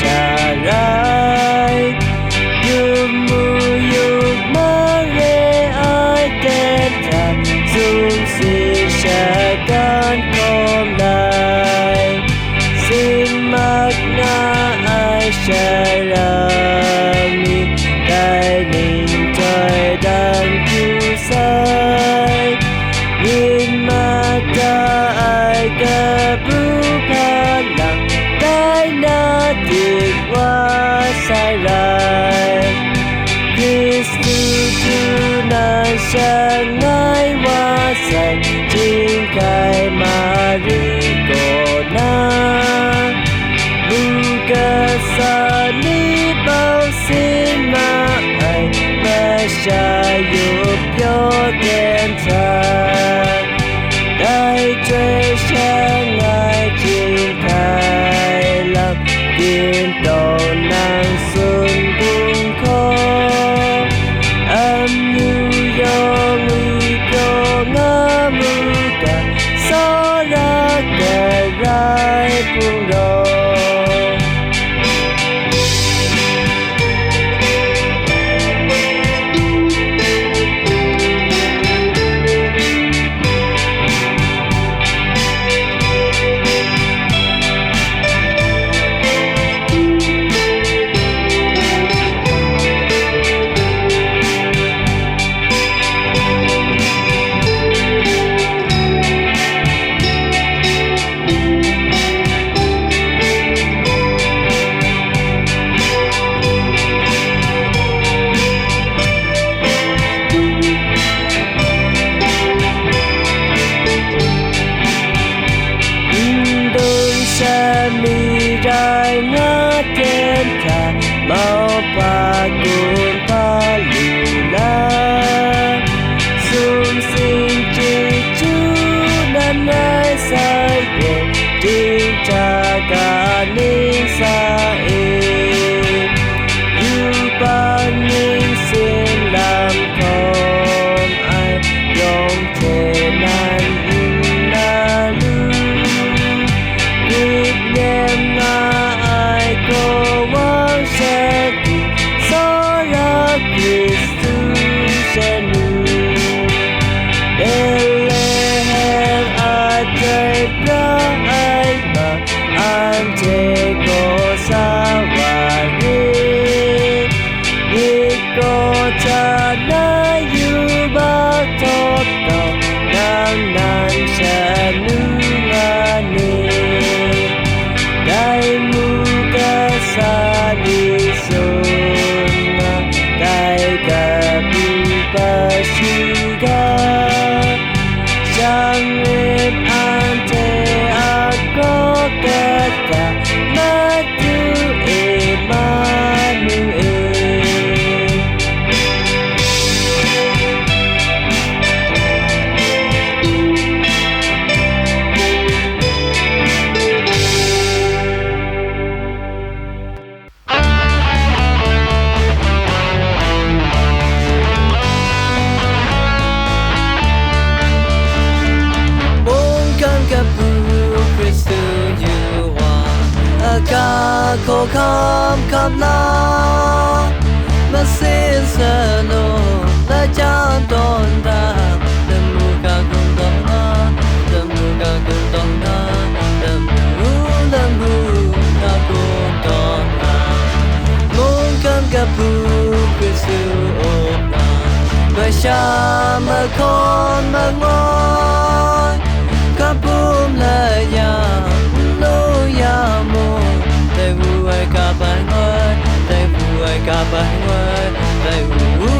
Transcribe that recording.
sarai yumu yumare ai teta zum si shakan kom lai sin magna ai sharami dai ning trời dan ku sai in mata ai kabu palang dai na tik wa sai rai Kristu tu na sang ngai wa sai jing kai mari ko na buka sa ni bao xin ma ai ma sha yup yo ten ta dai chơi sang ngai jing kai lap tin to nang sun bung ko như yo nguy cơ ngã mưu cả gió ra kề rai buông đầu mi rai ngã trên thả mau pa cùng pa lula sum sinh chi chu nan ai sai về tin cha cả ninh sa e yu pa ninh xin làm không ai dòng thế nan na lu em ai có vắng sẽ tìm gió ra Kristu sẽ nu Bethlehem ai trời ra ai mà anh thế có sao và đi có cha na yu ba thot tao đang nan sẽ nu ngani Dai muka sadi sona Dai gabu pasuga Jangan ante aku kata Matu Emmanuel Ka ko kam na ma sin sa no la chan ton da de mu ka kun ton na de mu ka kun ton na de mu ka kun ton na mong kam ka pu Kristu o na ba sha ma kon ma ngoi ka pum la ya no ya mo They woo I got by my, they woo I got by my, they woo